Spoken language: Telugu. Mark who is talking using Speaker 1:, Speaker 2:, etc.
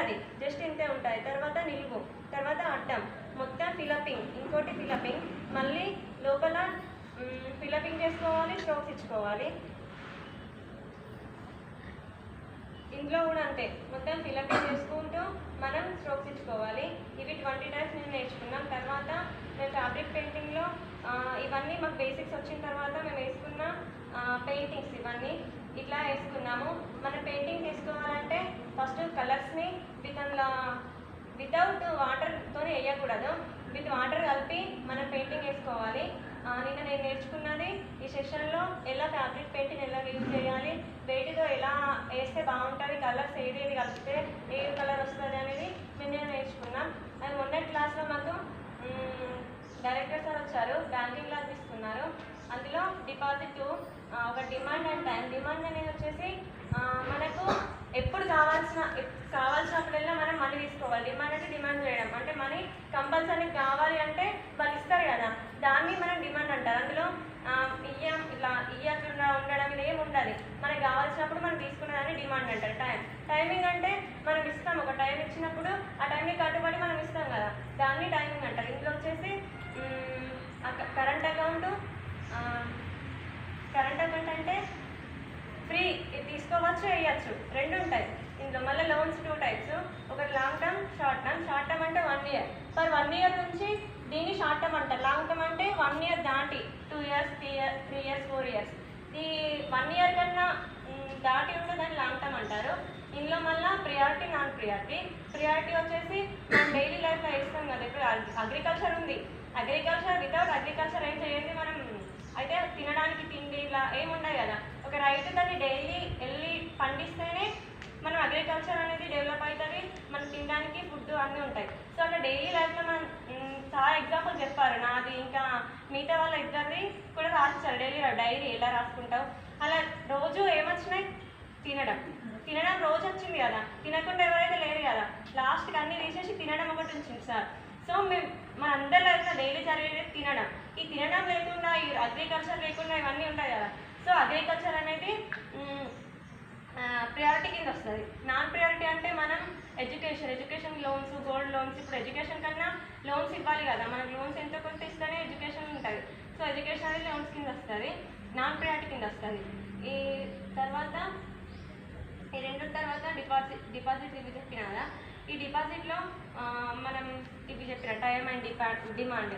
Speaker 1: ఉండదు, జస్ట్ ఇంతే ఉంటుంది. తర్వాత నిలువు, తర్వాత అడ్డం, మొత్తం ఫిలపింగ్, ఇంకోటి ఫిలపింగ్, మళ్ళీ లోపల ఫిలపింగ్ చేసుకోవాలి, స్ట్రోక్స్ ఇచ్చుకోవాలి. ఇంట్లో కూడా అంతే, మొత్తం ఫిలపింగ్ చేసుకుంటూ మనం స్ట్రోక్స్ ఇచ్చుకోవాలి. ఇవి 20 టైమ్స్ నేను నేర్చుకున్నాం. తర్వాత మేము ఫ్యాబ్రిక్ పెయింటింగ్లో ఇవన్నీ మాకు బేసిక్స్ వచ్చిన తర్వాత మేము వేసుకున్న పెయింటింగ్స్ ఇవన్నీ ఇట్లా వేసుకున్నాము. మనం పెయింటింగ్ తీసుకోవాలంటే ఫస్ట్ కలర్స్ని వితౌట్ వాటర్తో వేయకూడదు, విత్ వాటర్ కలిపి మనం పెయింటింగ్ వేసుకోవాలి. నిన్న నేను నేర్చుకున్నది ఈ సెషన్లో ఎలా ఫ్యాబ్రిక్ పెయింటింగ్ ఎలా యూజ్ చేయాలి, వేటితో ఎలా వేస్తే బాగుంటుంది, కలర్స్ ఏది కలిపితే ఏ కలర్ వస్తుంది అనేది మేము నేర్చుకున్నాం. అది మొన్నటి క్లాస్లో మాకు డైరెక్టర్ సార్ వచ్చారు, బ్యాంకింగ్ క్లాస్ ఇస్తున్నారు. అందులో డిపాజిట్ ఒక డిమాండ్ అండ్ టైం. డిమాండ్ అనేది వచ్చేసి మనకు ఎప్పుడు కావాల్సినప్పుడల్లా మనం మనీ తీసుకోవాలి. డిమాండ్ అంటే డిమాండ్ చేయడం, అంటే మనీ కంపల్సరీ కావాలి అంటే వాళ్ళు ఇస్తారు కదా, దాన్ని మనం డిమాండ్ అంటారు. అందులో ఇయ్యకుండా ఉండడం ఇది ఏమి ఉండదు, మనకు కావాల్సినప్పుడు మనం తీసుకునేదాన్ని డిమాండ్ అంటారు. టైమింగ్ అంటే మనం ఇస్తాం, ఒక టైం ఇచ్చినప్పుడు ఆ టైంని కట్టుబడి మనం ఇస్తాం కదా, దాన్ని టైమింగ్ అంటారు. ఇందులో వచ్చేసి కరెంట్ అకౌంట్ అంటే ఫ్రీ తీసుకోవచ్చు, వేయచ్చు, రెండు ఉంటాయి ఇందులో. మళ్ళీ లోన్స్ 2 టైప్స్, ఒకటి long term, short term. Short term అంటే 1 ఇయర్, ఫర్ 1 ఇయర్ నుంచి దీన్ని షార్ట్ టర్మ్ అంటారు. లాంగ్ టర్మ్ అంటే 1 ఇయర్ దాటి 2 ఇయర్స్ 3 ఇయర్స్ 4 ఇయర్స్. ఈ 1 ఇయర్ కన్నా దాటి ఉంటే దాన్ని లాంగ్ టర్మ్ అంటారు. ఇందులో మళ్ళీ ప్రియారిటీ, నాన్ ప్రియారిటీ. ప్రియారిటీ వచ్చేసి మనం డైలీ లైఫ్లో వేస్తాం కదా. ఇప్పుడు అగ్రికల్చర్ ఉంది, వితౌట్ అగ్రికల్చర్ ఏం చేయండి మనం, అయితే తినడానికి తిండి ఇలా ఏముండదు కదా. ఒక రైతు దాన్ని డైలీ వెళ్ళి పండిస్తేనే మనం అగ్రికల్చర్ అనేది డెవలప్ అవుతుంది, మనం తినడానికి ఫుడ్ అన్నీ ఉంటాయి. సో అలా డైలీ లైఫ్లో మనం చాలా ఎగ్జాంపుల్ చెప్పారు, నాది ఇంకా మిగతా వాళ్ళ ఇద్దరిది కూడా రాసిస్తారు. డైరీ ఎలా రాసుకుంటావు, అలా రోజు ఏమొచ్చినాయి, తినడం రోజు వచ్చింది కదా, తినకుండా ఎవరైతే లేరు కదా. లాస్ట్కి అన్నీ తీసేసి తినడం ఒకటి వచ్చింది సార్. సో మన అందరి లైఫ్లో డైలీ జరిగేది తినడం. ఈ తినడం లేకుండా, ఈ అగ్రికల్చర్ లేకుండా ఇవన్నీ ఉంటాయి కదా. సో అగ్రికల్చర్ అనేది ప్రియారిటీ కింద వస్తుంది. నాన్ ప్రియారిటీ అంటే మనం ఎడ్యుకేషన్ లోన్స్, గోల్డ్ లోన్స్. ఇప్పుడు ఎడ్యుకేషన్ కన్నా లోన్స్ ఇవ్వాలి కదా, మనకు లోన్స్ ఎంతో కొంత ఇస్తేనే ఎడ్యుకేషన్ ఉంటుంది. సో ఎడ్యుకేషన్ అనేది లోన్స్ కింద వస్తుంది, నాన్ ప్రియారిటీ కింద వస్తుంది. ఈ తర్వాత ఈ రెండు తర్వాత డిపాజిట్ ఇవి చెప్పిన కదా. ఈ డిపాజిట్లో మనం ఇవి చెప్పిన టైం అండ్ డిమాండ్